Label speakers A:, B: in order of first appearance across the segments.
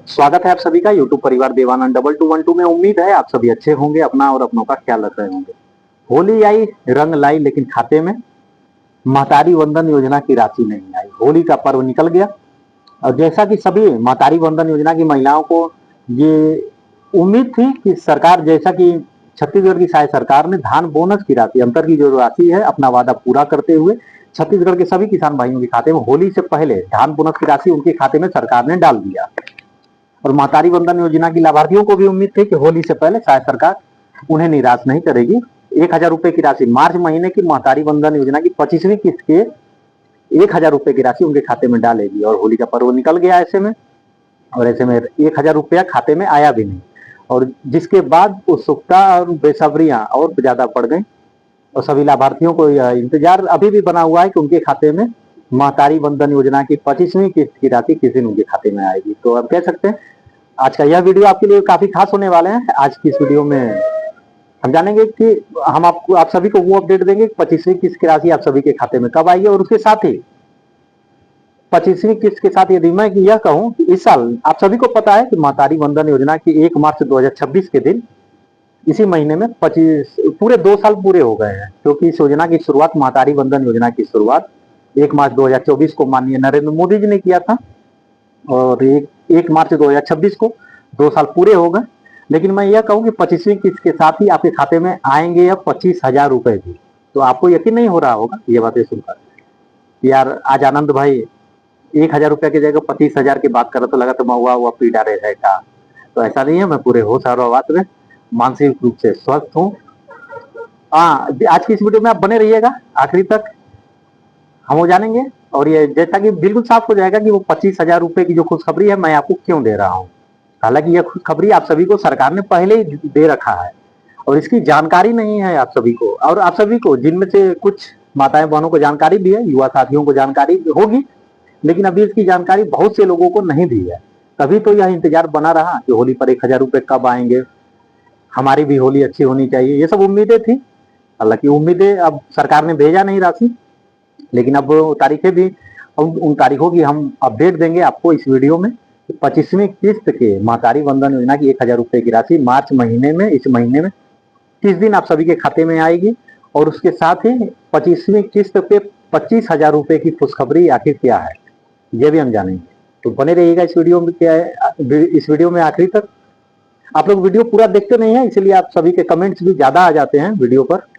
A: स्वागत है आप सभी का यूट्यूब परिवार देवानंद 2212 में। उम्मीद है आप सभी अच्छे होंगे, अपना और अपनों का ख्याल रख रहे होंगे। होली आई, रंग लाई, लेकिन खाते में महतारी वंदन योजना की राशि नहीं आई। होली का पर्व निकल गया और जैसा कि सभी महतारी वंदन योजना की महिलाओं को ये उम्मीद थी कि सरकार, जैसा कि छत्तीसगढ़ की शायद सरकार ने धान बोनस की राशि, अंतर की जो राशि है, अपना वादा पूरा करते हुए छत्तीसगढ़ के सभी किसान भाइयों के खाते में होली से पहले धान बोनस की राशि उनके खाते में सरकार ने डाल दिया। और महतारी वंदन योजना की लाभार्थियों को भी उम्मीद थी कि होली से पहले शायद सरकार उन्हें निराश नहीं करेगी। 1,000 रुपए की राशि मार्च महीने की महतारी वंदन योजना की 25वीं किस्त के 1,000 रुपए की राशि उनके खाते में डालेगी। और होली का पर्व निकल गया ऐसे में, और ऐसे में 1,000 रुपया खाते में आया भी नहीं, और जिसके बाद उत्सुकता और बेसब्रियां और ज्यादा बढ़ गई। और सभी लाभार्थियों को यह इंतजार अभी भी बना हुआ है कि उनके खाते में महतारी वंदन योजना की 25वीं किस्त की राशि किस दिन उनके खाते में आएगी। तो अब कह सकते हैं आज का यह वीडियो आपके लिए काफी खास होने वाले हैं। आज की इस वीडियो में हम जानेंगे कि हम आप सभी को वो अपडेट देंगे कि 25वीं किस्त की राशि आप सभी के खाते में कब आएगी। और उसके साथ ही 25वीं किस्त के साथ यदि मैं यह कहूं कि इस साल आप सभी को पता है कि महतारी वंदन योजना की 1 मार्च 2026 के दिन, इसी महीने में 25 पूरे 2 साल पूरे हो गए हैं, क्योंकि इस योजना की शुरुआत, महतारी वंदन योजना की शुरुआत 1 मार्च 2024 को माननीय नरेंद्र मोदी जी ने किया था, और 1 मार्च 2026 को 2 साल पूरे हो गए। लेकिन मैं यह कहूं कि 25वीं किस्त के साथ ही आपके खाते में आएंगे अब 25,000 रुपए भी। तो आपको यकीन नहीं हो रहा होगा ये बातें सुनकर, यार आज आनंद भाई 1,000 रुपए की जगह 25,000 की बात कर रहा, तो लगा तो महुआ हुआ पी डाले रहेगा। तो ऐसा नहीं है, मैं पूरे होश और बात में मानसिक रूप से स्वस्थ हूँ। आज की इस वीडियो में आप बने रहिएगा आखिरी तक, हम वो जानेंगे। और ये जैसा कि बिल्कुल साफ हो जाएगा कि वो 25,000 रुपए की जो खुशखबरी है मैं आपको क्यों दे रहा हूँ। हालांकि यह खुशखबरी आप सभी को सरकार ने पहले ही दे रखा है और इसकी जानकारी नहीं है आप सभी को, और आप सभी को जिनमें से कुछ माताएं बहनों को जानकारी भी है, युवा साथियों को जानकारी होगी, लेकिन अभी इसकी जानकारी बहुत से लोगों को नहीं दी है। तभी तो यह इंतजार बना रहा कि होली पर 1,000 रुपए कब आएंगे, हमारी भी होली अच्छी होनी चाहिए, ये सब उम्मीदें थी। हालांकि उम्मीदें, अब सरकार ने भेजा नहीं राशि, लेकिन अब तारीखें भी, उन तारीखों की हम अपडेट देंगे आपको इस वीडियो में। 25वीं किस्त के महतारी वंदन योजना की 1,000 रुपए की राशि मार्च महीने में, इस महीने में किस दिन आप सभी के खाते में आएगी, और उसके साथ ही 25वीं किस्त पे 25,000 रुपए की खुशखबरी आखिर क्या है, ये भी हम जानेंगे। तो बने रहिएगा इस वीडियो में, क्या है इस वीडियो में आखिरी तक। आप लोग वीडियो पूरा देखते नहीं है, इसलिए आप सभी के कमेंट्स भी ज्यादा आ जाते हैं वीडियो पर।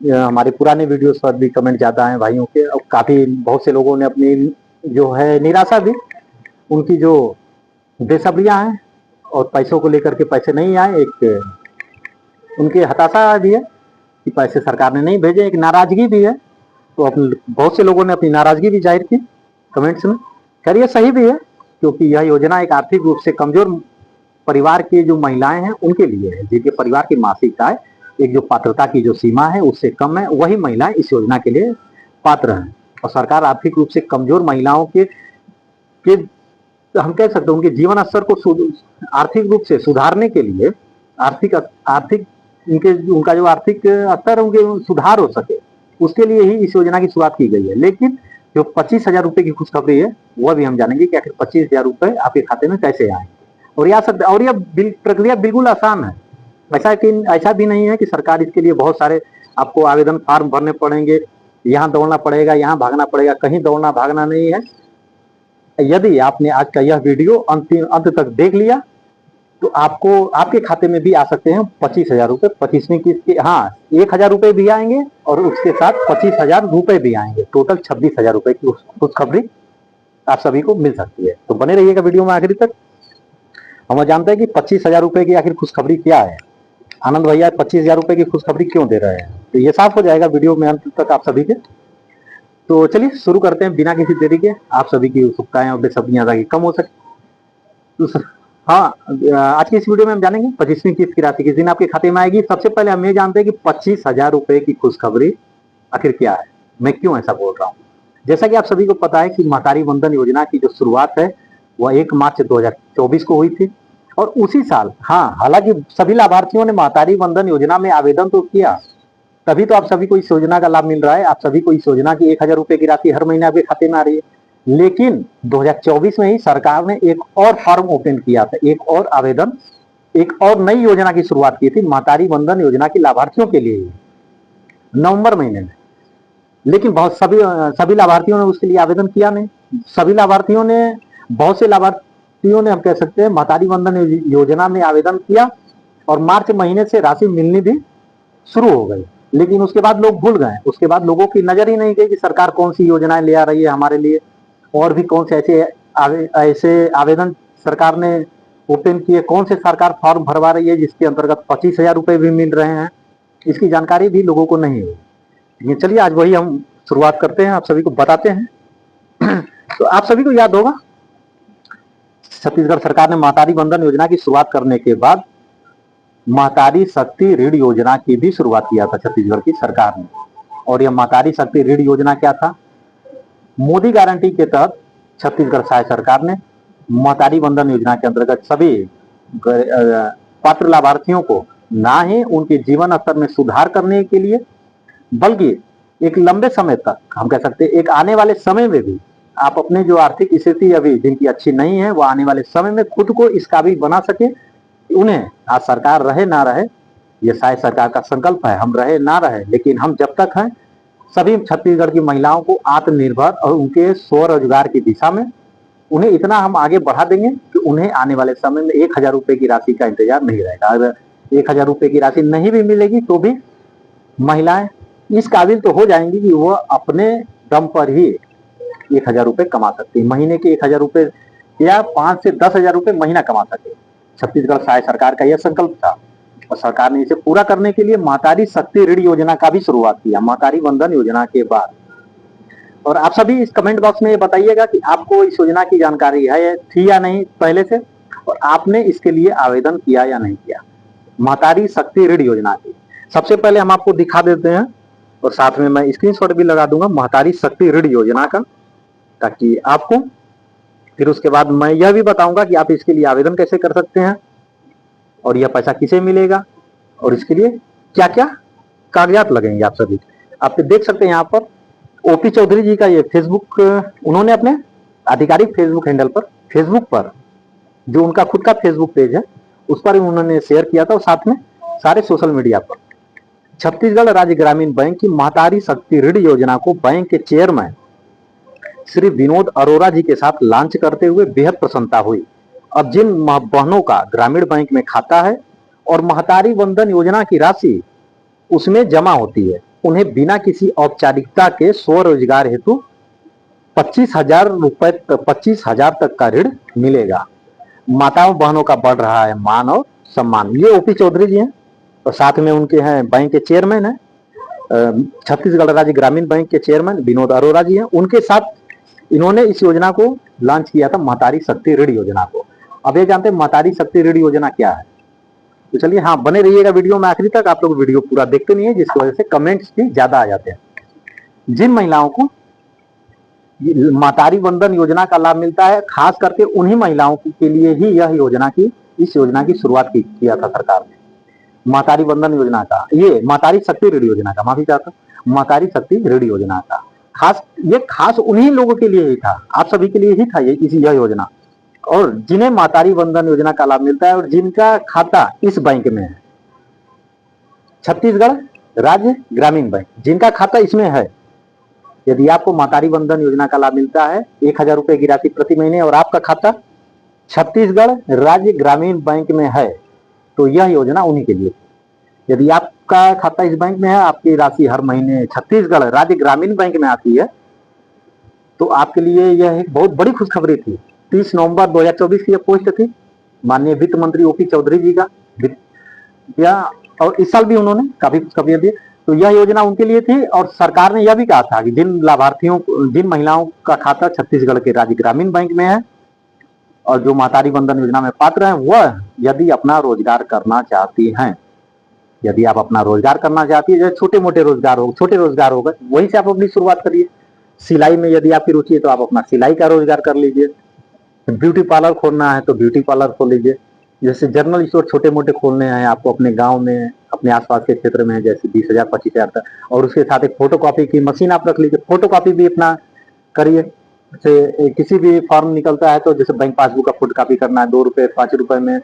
A: हमारे पुराने वीडियोस पर भी कमेंट ज्यादा हैं भाइयों के, और काफी बहुत से लोगों ने अपनी जो है निराशा भी, उनकी जो बेसब्रियां हैं और पैसों को लेकर के पैसे नहीं आए, एक उनकी हताशा भी है कि पैसे सरकार ने नहीं भेजे, एक नाराजगी भी है। तो अपने बहुत से लोगों ने अपनी नाराजगी भी जाहिर की कमेंट्स में। खैर ये सही भी है, क्योंकि यह योजना एक आर्थिक रूप से कमजोर परिवार की जो महिलाएं हैं उनके लिए है, जिनके परिवार की मासिक आय एक जो पात्रता की जो सीमा है उससे कम है, वही महिलाएं इस योजना के लिए पात्र हैं। और सरकार आर्थिक रूप से कमजोर महिलाओं के हम कह सकते हैं उनके जीवन स्तर को आर्थिक रूप से सुधारने के लिए, आर्थिक आर्थिक उनका जो आर्थिक स्तर उनके सुधार हो सके, उसके लिए ही इस योजना की शुरुआत की गई है। लेकिन जो 25,000 रुपए की खुशखबरी है वह भी हम जानेंगे कि आखिर 25,000 रुपए आपके खाते में कैसे आएंगे। और यह प्रक्रिया बिल्कुल आसान है। ऐसा भी नहीं है कि सरकार इसके लिए बहुत सारे आपको आवेदन फॉर्म भरने पड़ेंगे, यहाँ दौड़ना पड़ेगा, यहाँ भागना पड़ेगा, कहीं दौड़ना भागना नहीं है। यदि आपने आज का यह वीडियो अंत तक देख लिया तो आपको आपके खाते में भी आ सकते हैं 25,000 रुपए 25वीं किस्त के। हाँ, 1,000 रुपए भी आएंगे और उसके साथ 25,000 रुपए भी आएंगे, टोटल 26,000 रुपए की खुशखबरी आप सभी को मिल सकती है। तो बने रहिएगा वीडियो में आखिरी तक। हम जानते हैं कि 25,000 रुपए की आखिर खुशखबरी क्या है। आनंद भैया 25,000 रुपए की खुशखबरी क्यों दे रहे हैं, तो ये साफ हो जाएगा वीडियो में अंत तक आप सभी के। तो चलिए शुरू करते हैं बिना किसी देरी के, आप सभी की उत्सुकताएं और बेसब्रियां ताकि कम हो सके। तो हाँ, आज की इस वीडियो में हम जानेंगे 25वीं किस्त की राशि किस दिन आपके खाते में आएगी। सबसे पहले हम ये जानते हैं कि 25,000 रुपए की खुशखबरी आखिर क्या है, मैं क्यों ऐसा बोल रहा हूँ। जैसा कि आप सभी को पता है कि महतारी वंदन योजना की जो शुरुआत है वह 1 मार्च 2024 को हुई थी, और उसी साल, हाँ, हालांकि सभी लाभार्थियों ने महतारी वंदन योजना में आवेदन तो किया, तभी तो आप सभी को इस योजना का लाभ मिल रहा है। आप सभी को इस योजना की 1,000 रुपए की राशि हर महीने आपके खाते में आ रही है। लेकिन 2024 में ही सरकार ने एक और फॉर्म ओपन किया था, एक और आवेदन, एक और नई योजना की शुरुआत की थी, महतारी वंदन योजना की लाभार्थियों के लिए नवंबर महीने में। लेकिन बहुत सभी लाभार्थियों ने उसके लिए आवेदन किया नहीं। सभी लाभार्थियों ने, बहुत से लाभार्थियों ने, हम कह सकते हैं, महतारी वंदन योजना में आवेदन किया और मार्च महीने से राशि मिलनी भी शुरू हो गई। लेकिन उसके बाद लोग भूल गए, उसके बाद लोगों की नजर ही नहीं गई कि सरकार कौन सी योजनाएं ले आ रही है हमारे लिए, और भी कौन से ऐसे आवेदन सरकार ने ओपन किए, कौन से सरकार फॉर्म भरवा रही है जिसके अंतर्गत 25,000 रुपए भी मिल रहे हैं, इसकी जानकारी भी लोगों को नहीं हुई। चलिए आज वही हम शुरुआत करते हैं, आप सभी को बताते हैं। तो आप सभी को याद होगा, छत्तीसगढ़ सरकार ने महतारी वंदन योजना की शुरुआत करने के बाद महतारी शक्ति ऋण योजना की भी शुरुआत किया था छत्तीसगढ़ की सरकार ने। और यह महतारी शक्ति ऋण योजना क्या था? मोदी गारंटी के तहत छत्तीसगढ़ राज्य सरकार ने महतारी वंदन योजना के अंतर्गत सभी पात्र लाभार्थियों को ना ही उनके जीवन स्तर में सुधार करने के लिए, बल्कि एक लंबे समय तक, हम कह सकते हैं एक आने वाले समय में भी, आप अपने जो आर्थिक स्थिति अभी जिनकी अच्छी नहीं है, वो आने वाले समय में खुद को इस काबिल बना सके। उन्हें आज सरकार रहे ना रहे, ये शायद सरकार का संकल्प है, हम रहे ना रहे, लेकिन हम जब तक हैं सभी छत्तीसगढ़ की महिलाओं को आत्मनिर्भर और उनके स्वरोजगार की दिशा में उन्हें इतना हम आगे बढ़ा देंगे कि उन्हें आने वाले समय में 1,000 रुपए की राशि का इंतजार नहीं रहेगा। अगर 1,000 रुपए की राशि नहीं भी मिलेगी तो भी महिलाएं इस काबिल तो हो जाएंगी कि वह अपने दम पर ही 1,000 रुपए कमा सकती है, महीने के 1,000 रुपए या 5 से 10,000 रुपए महीना कमा सके। छत्तीसगढ़ राज्य सरकार का यह संकल्प था और सरकार ने इसे पूरा करने के लिए महतारी शक्ति ऋण योजना का भी शुरुआत किया महतारी वंदन योजना के बाद। और आप सभी इस कमेंट बॉक्स में ये बताइएगा कि आपको इस योजना की जानकारी है थी या नहीं पहले से, और आपने इसके लिए आवेदन किया या नहीं किया, महतारी शक्ति ऋण योजना की। सबसे पहले हम आपको दिखा देते हैं और साथ में मैं स्क्रीनशॉट भी लगा दूंगा महतारी शक्ति ऋण योजना का, ताकि आपको, फिर उसके बाद मैं यह भी बताऊंगा कि आप इसके लिए आवेदन कैसे कर सकते हैं और यह पैसा किसे मिलेगा और इसके लिए क्या क्या कागजात लगेंगे। आप सभी आप देख सकते हैं यहाँ पर ओपी चौधरी जी का ये फेसबुक, उन्होंने अपने आधिकारिक फेसबुक हैंडल पर, फेसबुक पर जो उनका खुद का फेसबुक पेज है उस पर उन्होंने शेयर किया था, और साथ में सारे सोशल मीडिया पर छत्तीसगढ़ राज्य ग्रामीण बैंक की महतारी शक्ति ऋण योजना को बैंक के चेयरमैन श्री विनोद अरोरा जी के साथ लॉन्च करते हुए बेहद प्रसन्नता हुई। अब जिन बहनों का ग्रामीण बैंक में खाता है और महतारी वंदन योजना की राशि उसमें जमा होती है, उन्हें बिना किसी औपचारिकता के स्वरोजगार हेतु 25,000 तक का ऋण मिलेगा। माताओं बहनों का बढ़ रहा है मान और सम्मान। ये ओपी चौधरी जी हैं और साथ में उनके हैं बैंक के चेयरमैन है, छत्तीसगढ़ राज्य ग्रामीण बैंक के चेयरमैन विनोद अरोरा जी हैं। उनके साथ इन्होंने इस योजना को लॉन्च किया था, महतारी शक्ति ऋण योजना को। अब ये जानते हैं महतारी शक्ति ऋण योजना क्या है, तो चलिए हाँ बने रहिएगा वीडियो में आखिरी तक। आप लोग वीडियो पूरा देखते नहीं है जिसकी वजह से कमेंट्स भी ज्यादा आ जाते हैं। जिन महिलाओं को महतारी वंदन योजना का लाभ मिलता है, खास करके उन्हीं महिलाओं के लिए ही इस योजना की शुरुआत किया था सरकार ने। महतारी वंदन योजना का, ये महतारी शक्ति ऋण योजना का, माफी चाहता हूँ, महतारी शक्ति ऋण योजना का खास उन्हीं लोगों के लिए ही था, आप सभी के लिए ही था यह योजना। और जिन्हें महतारी वंदन योजना का लाभ मिलता है और जिनका खाता इस बैंक में है, छत्तीसगढ़ राज्य ग्रामीण बैंक, जिनका खाता इसमें है, यदि आपको महतारी वंदन योजना का लाभ मिलता है 1,000 रुपए की राशि प्रति महीने और आपका खाता छत्तीसगढ़ राज्य ग्रामीण बैंक में है, तो यह योजना उन्हीं के लिए। यदि आपका खाता इस बैंक में है, आपकी राशि हर महीने छत्तीसगढ़ राज्य ग्रामीण बैंक में आती है, तो आपके लिए यह एक बहुत बड़ी खुशखबरी थी। 30 नवंबर 2024 की यह पोस्ट थी माननीय वित्त मंत्री ओपी चौधरी जी का, और इस साल भी उन्होंने काफी खुशखबरियां दी। तो यह योजना उनके लिए थी और सरकार ने यह भी कहा था कि जिन महिलाओं का खाता छत्तीसगढ़ के राज्य ग्रामीण बैंक में है और जो महतारी वंदन योजना में पात्र हैं, वह यदि अपना रोजगार करना चाहती हैं, यदि आप अपना रोजगार करना चाहती है, जैसे छोटे रोजगार होगा, वहीं से आप अपनी शुरुआत करिए। सिलाई में यदि आपकी रुचि है तो आप अपना सिलाई का रोजगार कर लीजिए। ब्यूटी पार्लर खोलना है तो ब्यूटी पार्लर खोल लीजिए। जैसे जनरल स्टोर छोटे मोटे खोलने हैं आपको अपने गांव में, अपने आसपास के क्षेत्र में, जैसे 20,000 25,000 तक, और उसके साथ एक फोटोकॉपी की मशीन आप रख लीजिए, फोटोकॉपी भी अपना करिए। से किसी भी फॉर्म निकलता है तो जैसे बैंक पासबुक का फुट कॉपी करना है 2 रुपए 5 रुपए में,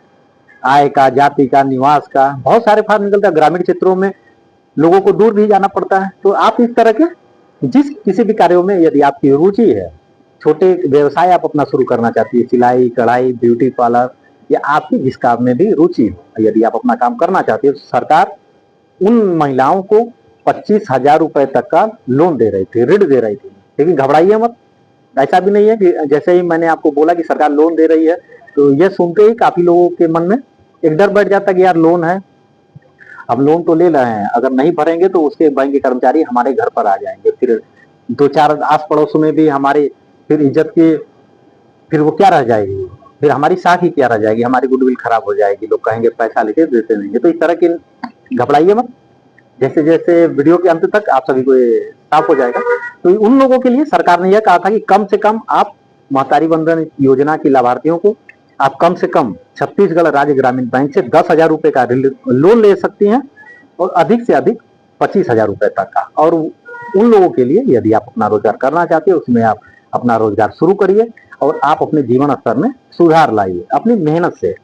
A: आय का, जाति का, निवास का, बहुत सारे फॉर्म निकलता है। ग्रामीण क्षेत्रों में लोगों को दूर भी जाना पड़ता है। तो आप इस तरह के जिस किसी भी कार्यों में यदि आपकी रुचि है, छोटे व्यवसाय आप अपना शुरू करना चाहती है, सिलाई कढ़ाई ब्यूटी पार्लर, या आपकी जिस काम में भी रुचि हो, यदि आप अपना काम करना चाहती है, तो सरकार उन महिलाओं को 25,000 रुपए तक का लोन दे रही थी, ऋण दे रही थी। लेकिन घबराइए मत, ऐसा भी नहीं है कि जैसे ही मैंने आपको बोला कि सरकार लोन दे रही है तो ये सुनते ही काफी लोगों के मन में एक डर बैठ जाता है कि यार लोन है, हम लोन तो ले रहे हैं, अगर नहीं भरेंगे तो उसके बैंक के कर्मचारी हमारे घर पर आ जाएंगे, फिर 2-4 आस पड़ोस में भी हमारी फिर इज्जत की फिर वो क्या रह जाएगी, फिर हमारी साख ही क्या रह जाएगी, हमारी गुडविल खराब हो जाएगी, लोग कहेंगे पैसा लेके देते नहीं। तो इस तरह की घबराइए मत, जैसे जैसे वीडियो के अंत तक आप सभी को साफ हो जाएगा। तो उन लोगों के लिए सरकार ने यह कहा था कि कम से कम आप महतारी वंदन योजना की लाभार्थियों को आप कम से कम छत्तीसगढ़ राज्य ग्रामीण बैंक से 10,000 रुपए का लोन ले सकती हैं, और अधिक से अधिक 25,000 रुपए तक का। और उन लोगों के लिए यदि आप अपना रोजगार करना चाहते हो, उसमें आप अपना रोजगार शुरू करिए और आप अपने जीवन स्तर में सुधार लाइए अपनी मेहनत से।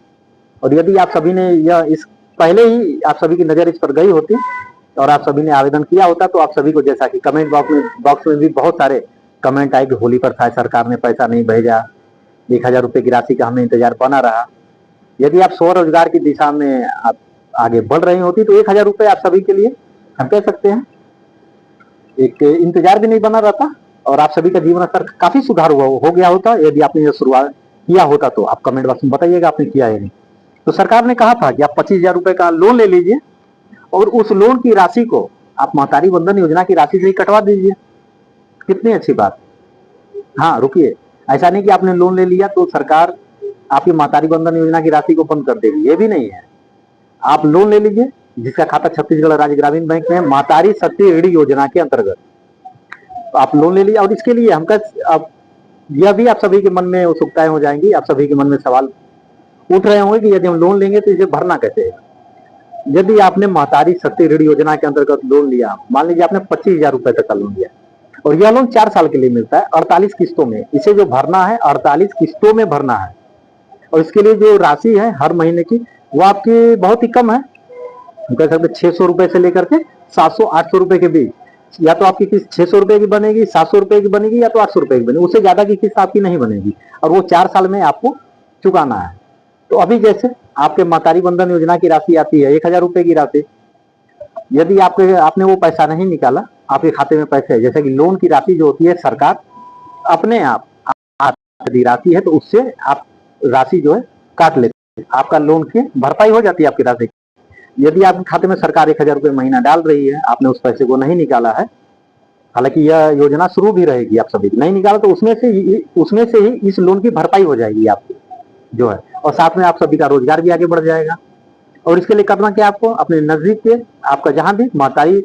A: और यदि आप सभी ने यह इस पहले ही आप सभी की नजर इस पर गई होती और आप सभी ने आवेदन किया होता, तो आप सभी को जैसा कि कमेंट बॉक्स में भी बहुत सारे कमेंट आए कि होली पर था सरकार ने पैसा नहीं भेजा, 1,000 रुपए की राशि का हमें इंतजार बना रहा। यदि आप स्वरोजगार की दिशा में आप आगे बढ़ रही होती तो 1,000 रुपए आप सभी के लिए हम कह सकते हैं एक इंतजार भी नहीं बना रहता, और आप सभी का जीवन स्तर काफी सुधार हो गया होता यदि आपने यह शुरुआत किया होता। तो आप कमेंट बॉक्स में बताइएगा आपने किया है नहीं। तो सरकार ने कहा था कि आप 25,000 रुपए का लोन ले लीजिए और उस लोन की राशि को आप महतारी वंदन योजना की राशि से ही कटवा दीजिए। कितनी अच्छी बात। हाँ रुकिए, ऐसा नहीं कि आपने लोन ले लिया तो सरकार आपकी महतारी वंदन योजना की राशि को बंद कर देगी, ये भी नहीं है। आप लोन ले लीजिए जिसका खाता छत्तीसगढ़ राज्य ग्रामीण बैंक में है, महतारी शक्ति ऋण योजना के अंतर्गत। तो आप लोन ले लीजिए। और इसके लिए हमका अब यह भी आप सभी के मन में उत्सुकताएं हो जाएंगी, आप सभी के मन में सवाल उठ रहे होंगे कि यदि हम लोन लेंगे तो इसे भरना कैसे है। यदि आपने महतारी शक्ति ऋण योजना के अंतर्गत लोन लिया, मान लीजिए आपने 25,000 रुपए तक का लोन लिया, और यह लोन 4 साल के लिए मिलता है 48 किस्तों में। इसे जो भरना है 48 किस्तों में भरना है, और इसके लिए जो राशि है हर महीने की वो आपकी बहुत ही कम है, हम कह सकते 600 रुपए से लेकर के 700-800 रुपए के बीच। या तो आपकी किस्त 600 रुपए की बनेगी, 700 रुपए की बनेगी, या तो 800 रुपए की बनेगी, उससे ज्यादा की किस्त आपकी नहीं बनेगी, और वो 4 साल में आपको चुकाना है। तो अभी जैसे आपके महतारी वंदन योजना की राशि आती है 1,000 रुपए की राशि, यदि आपने वो पैसा नहीं निकाला, आपके खाते में पैसे है, जैसे कि लोन की राशि जो होती है सरकार अपने आप यदि राशि है तो उससे आप राशि जो है काट लेते हैं, आपका लोन की भरपाई हो जाती है आपकी राशि। यदि आपके खाते में सरकार 1,000 रुपए महीना डाल रही है, आपने उस पैसे को नहीं निकाला है, हालांकि यह योजना शुरू भी रहेगी, आप सभी नहीं निकाला तो उसमें से ही इस लोन की भरपाई हो जाएगी आपकी जो है, और साथ में आप सभी का रोजगार भी आगे बढ़ जाएगा। और इसके लिए करना क्या, आपको अपने नजदीक के आपका जहां भी महतारी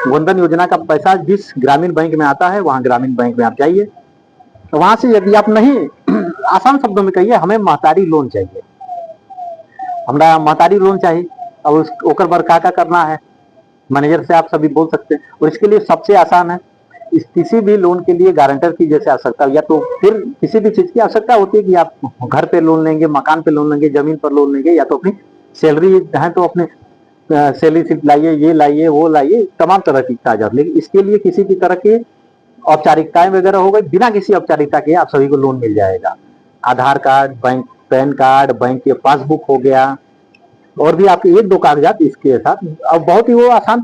A: वंदन योजना का पैसा जिस ग्रामीण बैंक में आता है वहां ग्रामीण बैंक में आप जाइए, तो वहां से यदि आप नहीं आसान शब्दों में कहिए हमें महतारी लोन चाहिए, हमारा महतारी लोन चाहिए, अब उस ओकर बर का करना है मैनेजर से आप सभी बोल सकते हैं। और इसके लिए सबसे आसान है, इस किसी भी लोन के लिए गारंटर की जैसे आवश्यकता, या तो फिर किसी भी चीज की आवश्यकता होती है कि आप घर पे लोन लेंगे, मकान पे लोन लेंगे, जमीन पर लोन लेंगे, या तो अपनी सैलरी है तो अपने सैलरी स्लिप लाइए, ये लाइए वो लाइए, तमाम तरह की कागजात। लेकिन इसके लिए किसी भी तरह के औपचारिकताएं वगैरह हो गई, बिना किसी औपचारिकता के आप सभी को लोन मिल जाएगा। Aadhaar card, bank PAN card, bank के पासबुक हो गया, और भी आपके 1-2 कागजात इसके साथ, अब बहुत ही वो आसान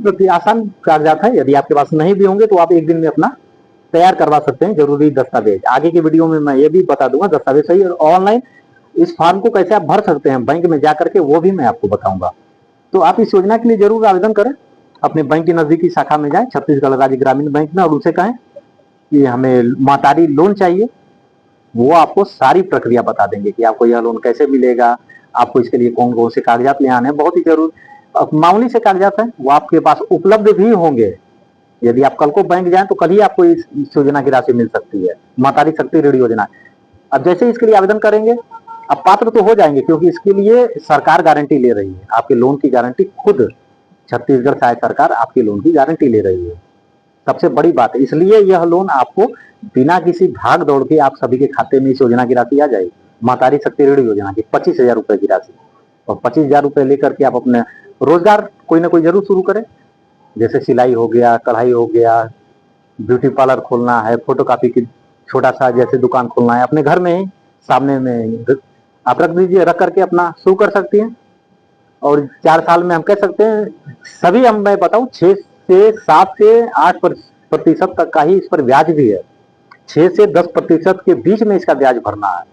A: कागजात है, यदि आपके पास नहीं भी होंगे तो आप एक दिन में अपना तैयार करवा सकते हैं जरूरी दस्तावेज। आगे की वीडियो में मैं ये भी बता दूंगा दस्तावेज सही और ऑनलाइन इस फॉर्म को कैसे आप भर सकते हैं बैंक में जाकर के, वो भी मैं आपको बताऊंगा। तो आप इस योजना के लिए जरूर आवेदन करें, अपने बैंक की नजदीकी शाखा में जाए छत्तीसगढ़ राज्य ग्रामीण बैंक में, और उनसे कहें कि हमें महतारी लोन चाहिए। वो आपको सारी प्रक्रिया बता देंगे कि आपको यह लोन कैसे मिलेगा, आपको इसके लिए कौन कौन से कागजात ले आने हैं, बहुत ही जरूर मामूली से कागजात हैं, वो आपके पास उपलब्ध भी होंगे। यदि आप कल को बैंक जाएं तो कल ही आपको इस योजना की राशि मिल सकती है, महतारी शक्ति ऋण योजना। अब जैसे इसके लिए आवेदन करेंगे अब पात्र तो हो जाएंगे, क्योंकि इसके लिए सरकार गारंटी ले रही है, आपके लोन की गारंटी खुद छत्तीसगढ़ सहायता सरकार आपके लोन की गारंटी ले रही है। सबसे बड़ी बात है, इसलिए यह लोन आपको बिना किसी भाग दौड़ के आप सभी के खाते में इस योजना की राशि आ जाएगी। मातारी शक्ति ऋण योजना की 25,000 रुपए की राशि, और 25,000 रुपए लेकर के आप अपने रोजगार कोई ना कोई जरूर शुरू करें। जैसे सिलाई हो गया, कढ़ाई हो गया, ब्यूटी पार्लर खोलना है, फोटोकॉपी की छोटा सा जैसे दुकान खोलना है, अपने घर में ही सामने में आप रख दीजिए, रख करके अपना शुरू कर सकती हैं। और 4 साल में हम कह सकते हैं सभी, हम मैं बताऊं 6 से 7 से 8% तक का ही इस पर ब्याज भी है। 6 से 10% के बीच में इसका ब्याज भरना है।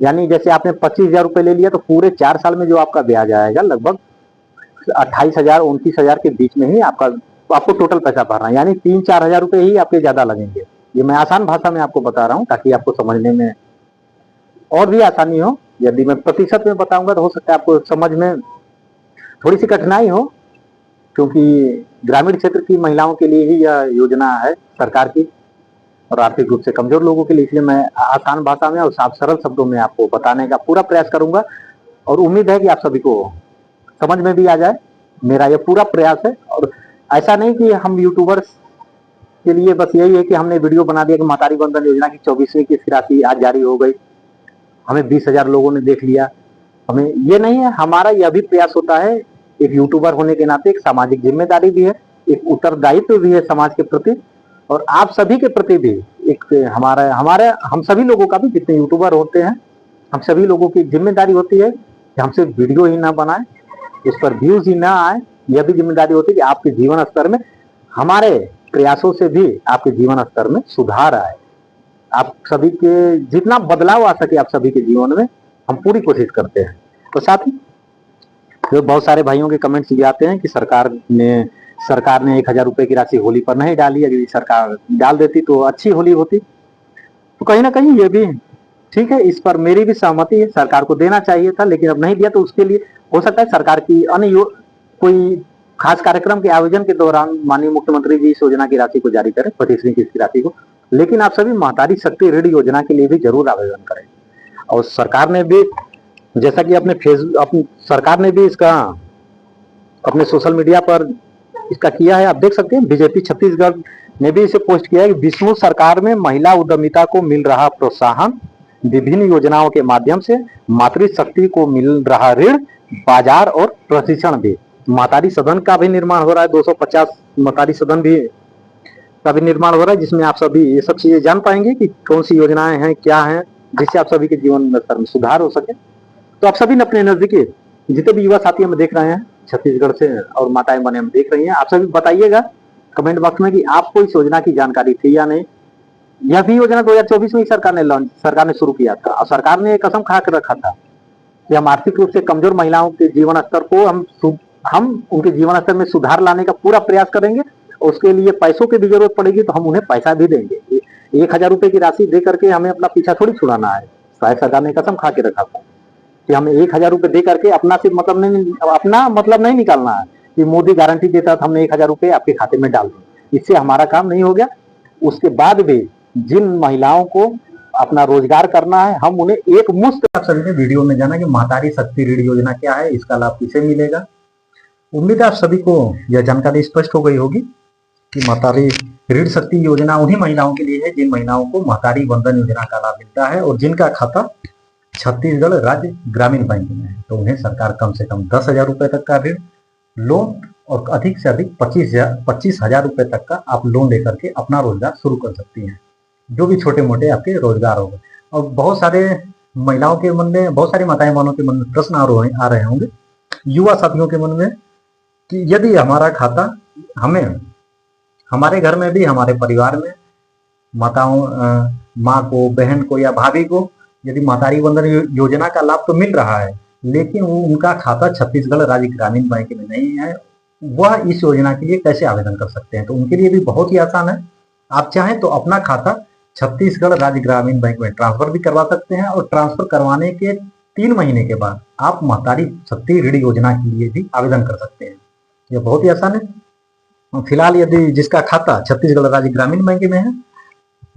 A: यानी जैसे आपने 25,000 रुपए ले लिया तो पूरे 4 साल में जो आपका ब्याज आएगा लगभग 28,000 29,000 के बीच में ही आपको टोटल पैसा भरना है। यानी 3-4 हजार रुपए ही आपके ज्यादा लगेंगे। ये मैं आसान भाषा में आपको बता रहा हूँ ताकि आपको समझने में और भी आसानी हो। यदि मैं प्रतिशत में बताऊंगा तो हो सकता है आपको समझ में थोड़ी सी कठिनाई हो, क्योंकि ग्रामीण क्षेत्र की महिलाओं के लिए ही यह योजना है सरकार की, और आर्थिक रूप से कमजोर लोगों के लिए। इसलिए मैं आसान भाषा में और साफ सरल शब्दों में आपको बताने का पूरा प्रयास करूंगा, और उम्मीद है कि आप सभी को समझ में भी आ जाए। मेरा यह पूरा प्रयास है। और ऐसा नहीं कि हम यूट्यूबर्स के लिए बस यही है कि हमने वीडियो बना दिया कि मातारी बंधन योजना की 24वीं किस्त राशि आज जारी हो गई, हमें 20,000 लोगों ने देख लिया। हमें ये नहीं है, हमारा यह भी प्रयास होता है, एक यूट्यूबर होने के नाते एक सामाजिक जिम्मेदारी भी है, एक उत्तरदायित्व भी है समाज के प्रति, और आप सभी के प्रति भी एक हमारा हम सभी लोगों का भी, जितने यूट्यूबर होते हैं हम सभी लोगों की जिम्मेदारी होती है कि हम सिर्फ वीडियो ही ना बनाए, उस पर व्यूज ही ना आए। यह भी जिम्मेदारी होती है कि आपके जीवन स्तर में हमारे प्रयासों से भी आपके जीवन स्तर में सुधार आए, आप सभी के जितना बदलाव आ सके आप सभी के जीवन में, हम पूरी कोशिश करते हैं। तो साथ ही तो बहुत सारे भाइयों के कमेंट्स भी आते हैं कि सरकार ने 1,000 रुपए की राशि होली पर नहीं डाली, अगर सरकार डाल देती तो अच्छी होली होती। तो कहीं ना कहीं ये भी ठीक है, इस पर मेरी भी सहमति है, सरकार को देना चाहिए था, लेकिन अब नहीं दिया तो उसके लिए हो सकता है सरकार की अन्य कोई खास कार्यक्रम के आयोजन के दौरान माननीय मुख्यमंत्री जी इस योजना की राशि को जारी करें, 25वीं किस्त की राशि को। लेकिन आप सभी मातारी शक्ति ऋण योजना के लिए भी जरूर आवेदन करें। और सरकार ने भी, जैसा कि सरकार ने भी इसका अपने सोशल मीडिया पर इसका किया है, आप देख सकते हैं बीजेपी छत्तीसगढ़ ने भी इसे पोस्ट किया है कि विष्णु सरकार में महिला उद्यमिता को मिल रहा प्रोत्साहन, विभिन्न योजनाओं के माध्यम से मातृशक्ति को मिल रहा ऋण, बाजार और प्रशिक्षण भी। मातारी सदन का भी निर्माण हो रहा है, 250 मातारी सदन भी का भी निर्माण हो रहा है, जिसमें आप सभी ये सब चीजें जान पाएंगे कि कौन सी योजनाएं हैं, क्या हैं, जिससे आप सभी के जीवन स्तर में सुधार हो सके। तो आप सभी ने अपने नजदीकी जितने भी युवा साथी हमें देख रहे हैं छत्तीसगढ़ से और माताएं बने हमें देख रही हैं, आप सभी बताइएगा कमेंट बॉक्स में कि आपको इस योजना की जानकारी थी या नहीं। यह भी योजना 2024 में ही सरकार ने शुरू किया था, और सरकार ने एक कसम खा कर रखा था कि हम आर्थिक रूप से कमजोर महिलाओं के जीवन स्तर को हम उनके जीवन स्तर में सुधार लाने का पूरा प्रयास करेंगे। उसके लिए पैसों की भी जरूरत पड़ेगी तो हम उन्हें पैसा भी देंगे। 1,000 रुपए की राशि दे करके हमें अपना पीछा थोड़ी छुड़ाना है। शायद सरकार ने कसम खा के रखा था कि हमें 1,000 रुपए दे करके अपना मतलब नहीं निकालना है कि मोदी गारंटी देता था हमने 1,000 रुपए आपके खाते में डाल दिए, इससे हमारा काम नहीं हो गया। उसके बाद भी जिन महिलाओं को अपना रोजगार करना है, हम उन्हें एक मुफ्त, आप सभी ने वीडियो में जाना कि मातारी शक्ति ऋण योजना क्या है, इसका लाभ किसे मिलेगा। उम्मीद है आप सभी को यह जानकारी स्पष्ट हो गई होगी कि मातारी ऋण शक्ति योजना उन्हीं महिलाओं के लिए है जिन महिलाओं को मातारी बंधन योजना का लाभ मिलता है और जिनका खाता छत्तीसगढ़ राज्य ग्रामीण बैंक में है। तो उन्हें सरकार कम से कम 10,000 रुपए तक का ऋण, लोन, और अधिक से अधिक 25,000 रुपए तक का आप लोन लेकर के अपना रोजगार शुरू कर सकती हैं, जो भी छोटे मोटे आपके रोजगार होंगे। और बहुत सारे महिलाओं के मन में, बहुत सारी माताएं बहनों के मन में प्रश्न आ रहे होंगे, युवा साथियों के मन में, कि यदि हमारा खाता हमारे घर में भी, हमारे परिवार में माताओं, माँ को, बहन को या भाभी को यदि मातारी बंधन योजना का लाभ तो मिल रहा है, लेकिन उनका खाता छत्तीसगढ़ राज्य ग्रामीण बैंक में नहीं है, वह इस योजना के लिए कैसे आवेदन कर सकते हैं। तो उनके लिए भी बहुत ही आसान है। आप चाहें तो अपना खाता छत्तीसगढ़ राज्य ग्रामीण बैंक में ट्रांसफर भी करवा सकते हैं, और ट्रांसफर करवाने के 3 महीने के बाद आप मातारी शक्ति ऋण योजना के लिए भी आवेदन कर सकते हैं। यह बहुत ही आसान है। फिलहाल यदि जिसका खाता छत्तीसगढ़ राज्य ग्रामीण बैंक में है,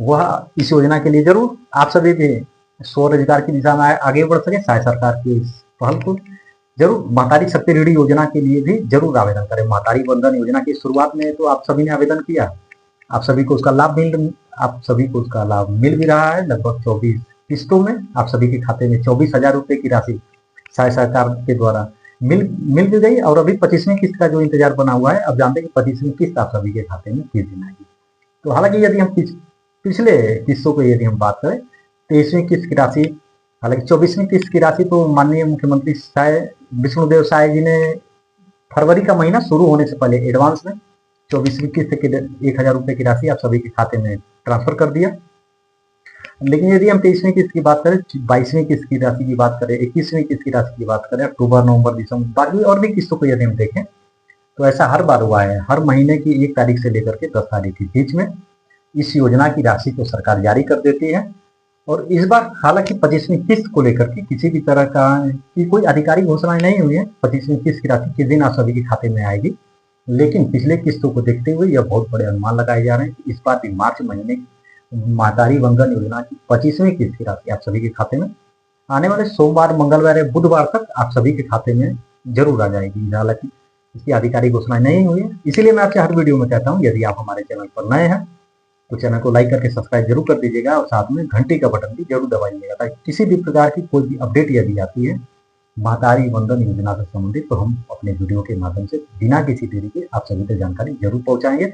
A: वह इस योजना के लिए जरूर आप सभी भी स्वरोजगार की दिशा में आगे बढ़ सके, शायद सरकार की इस पहल को जरूर मातारी शक्ति ऋण योजना के लिए भी जरूर आवेदन करें। मातारी बंधन योजना की शुरुआत में तो आप सभी ने आवेदन किया, आप सभी को उसका लाभ मिल भी रहा है। लगभग 24 किस्तों में आप सभी के खाते में 24,000 रुपए की राशि शायद सरकार के द्वारा मिल भी गई, और अभी 25वीं किस्त का जो इंतजार बना हुआ है। अब जानते हैं कि 25वीं किस्त आप सभी के खाते में किस दिन आएगी। तो हालांकि यदि हम पिछले किस्तों को यदि हम बात करें, 23वीं किस्त की राशि, हालांकि 24वीं किस्त की राशि तो माननीय मुख्यमंत्री विष्णुदेव साय जी ने फरवरी का महीना शुरू होने से पहले एडवांस में 24वीं किस्त के 1,000 रुपए की राशि आप सभी के खाते में ट्रांसफर कर दिया। लेकिन यदि हम 23वीं किस्त की बात करें, 22वीं किस्त की राशि की बात करें, 21वीं किस्त की राशि की बात करें, अक्टूबर, नवंबर, दिसंबर, बाकी और भी किस्तों को यदि हम देखें तो ऐसा हर बार हुआ है। हर महीने की 1 तारीख से लेकर के 10 तारीख के बीच में इस योजना की राशि को सरकार जारी कर देती है। और इस बार हालांकि 25वीं किस्त को लेकर के किसी भी तरह की कोई आधिकारिक घोषणा नहीं हुई है 25वीं किस्त की राशि किस दिन आप सभी के खाते में आएगी। लेकिन पिछले किस्तों को देखते हुए यह बहुत बड़े अनुमान लगाए जा रहे हैं कि इस बार भी मार्च महीने महतारी वंदन योजना की 25वीं किस्त की राशि आप सभी के खाते में आने वाले सोमवार, मंगलवार या बुधवार तक आप सभी के खाते में जरूर आ जाएगी। हालांकि इसकी आधिकारिक घोषणा नहीं हुई है, इसीलिए मैं आपसे हर वीडियो में कहता हूँ यदि आप हमारे चैनल पर नए हैं तो चैनल को लाइक करके सब्सक्राइब जरूर कर दीजिएगा, और साथ में घंटी का बटन भी जरूर दबाइएगा, ताकि किसी भी प्रकार की कोई भी अपडेट यदि आती है महतारी वंदन योजना से संबंधित तो हम अपने वीडियो के माध्यम से बिना किसी देरी के आप सभी तक जानकारी जरूर पहुंचाएंगे।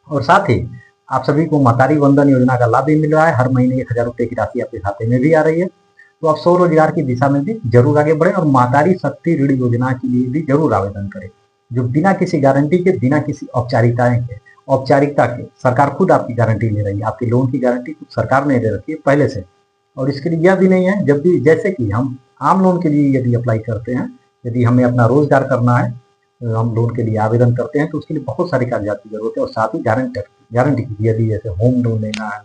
A: और साथ ही आप सभी को महतारी वंदन योजना का लाभ भी मिल रहा है। हर महीने 1,000 रुपए की राशि आपके खाते में भी आ रही है। तो आप स्वरोजगार की दिशा में भी जरूर आगे बढ़े और महतारी शक्ति ऋण योजना के लिए भी जरूर आवेदन करें, जो बिना किसी गारंटी के, बिना किसी औपचारिकता के सरकार खुद आपकी गारंटी ले रही है। आपके लोन की गारंटी खुद सरकार ने दे रखी है पहले से। और इसके लिए यह भी नहीं है, जब भी जैसे कि हम आम लोन के लिए यदि अप्लाई करते हैं, यदि हमें अपना रोजगार करना है, हम लोन के लिए आवेदन करते हैं तो उसके लिए बहुत सारे कागजात की जरूरत है, और साथ ही गारंटी की, यदि जैसे होम लोन लेना है,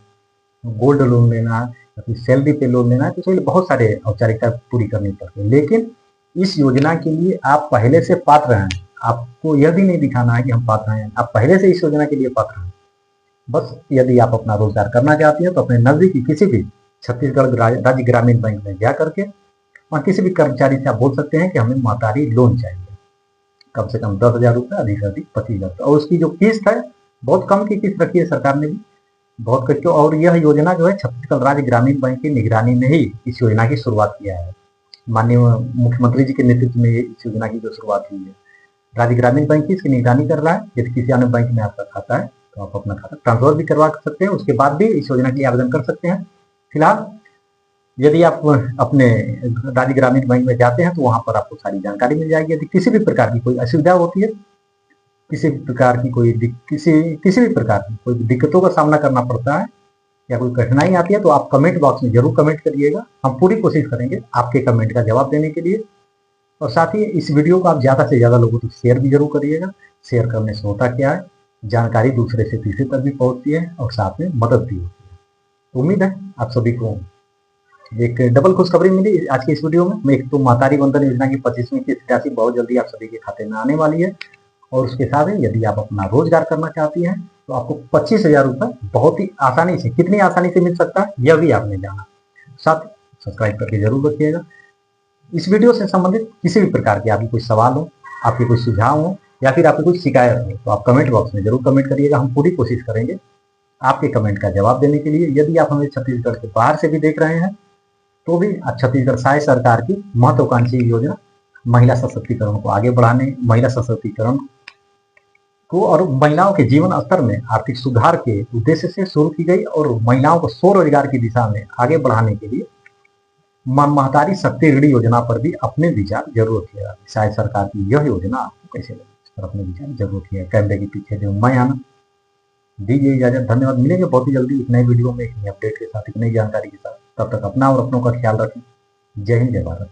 A: गोल्ड लोन लेना है या फिर सैलरी पे लोन लेना है तो उसके लिए बहुत सारे औपचारिकता पूरी करनी पड़ती है। लेकिन इस योजना के लिए आप पहले से पात्र हैं, आपको यह भी नहीं दिखाना है कि हम पात्र हैं, आप पहले से इस योजना के लिए पात्र हैं। बस यदि आप अपना रोजगार करना चाहते हैं तो अपने नजदीकी किसी भी छत्तीसगढ़ राज्य ग्रामीण बैंक में जा करके और किसी भी कर्मचारी से आप बोल सकते हैं कि हमें महतारी लोन चाहिए, कम से कम 10,000 रुपये, अधिक से अधिक 25,000। और उसकी जो किस्त है बहुत कम की किस्त रखी है सरकार ने भी, बहुत करके। और यह योजना जो है छत्तीसगढ़ राज्य ग्रामीण बैंक की निगरानी में ही इस योजना की शुरुआत किया है। माननीय मुख्यमंत्री जी के नेतृत्व में इस योजना की जो शुरुआत हुई है, राज्य ग्रामीण बैंक की इसकी निगरानी कर रहा है। यदि किसी अन्य बैंक में आपका खाता है तो आप अपना खाता ट्रांसफर भी करवा सकते हैं, उसके बाद भी इस योजना के लिए आवेदन कर सकते हैं। फिलहाल यदि आप अपने राज्य ग्रामीण बैंक में जाते हैं तो वहां पर आपको सारी जानकारी मिल जाएगी। यदि किसी भी प्रकार की कोई असुविधा होती है, किसी भी प्रकार की कोई दिक्कतों का सामना करना पड़ता है या कोई कठिनाई आती है तो आप कमेंट बॉक्स में जरूर कमेंट करिएगा। हम पूरी कोशिश करेंगे आपके कमेंट का जवाब देने के लिए। और साथ ही इस वीडियो को आप ज़्यादा से ज़्यादा लोगों तक शेयर भी जरूर करिएगा। शेयर करने से होता क्या है, जानकारी दूसरे से तीसरे तक भी पहुंचती है और साथ में मदद भी होती है। तो उम्मीद है आप सभी को एक डबल खुशखबरी मिली आज की इस वीडियो में। एक तो महतारी वंदन योजना की 25वीं किस्त राशि बहुत जल्दी आप सभी के खाते में आने वाली है, और उसके साथ ही यदि आप अपना रोजगार करना चाहती हैं तो आपको 25,000 रुपये बहुत ही आसानी से, कितनी आसानी से मिल सकता है यह भी आपने जाना। साथ सब्सक्राइब करके जरूर रखिएगा। इस वीडियो से संबंधित किसी भी प्रकार के आपके कोई सवाल हो, आपके कोई सुझाव हो या फिर आपकी कोई शिकायत हो तो आप कमेंट बॉक्स में जरूर कमेंट करिएगा। हम पूरी कोशिश करेंगे आपके कमेंट का जवाब देने के लिए। यदि आप हमें छत्तीसगढ़ के बाहर से भी देख रहे हैं तो भी छत्तीसगढ़ साय सरकार की महत्वाकांक्षी योजना महिला सशक्तिकरण को आगे बढ़ाने, महिला सशक्तिकरण को और महिलाओं के जीवन स्तर में आर्थिक सुधार के उद्देश्य से शुरू की गई और महिलाओं को स्वरोजगार की दिशा में आगे बढ़ाने के लिए महतारी शक्ति ऋण योजना पर भी अपने विचार जरूर रखिएगा। शायद सरकार की यह योजना आपको कैसे लगे, इस पर अपने विचार जरूर रखिएगा। कैमरे के पीछे जो मैं आना दीजिए इजाजत। धन्यवाद। मिलेंगे बहुत ही जल्दी एक नई वीडियो में, एक नई अपडेट के साथ, एक नई जानकारी के साथ। तब तक अपना और अपनों का ख्याल रखें। जय हिंद, जय भारत।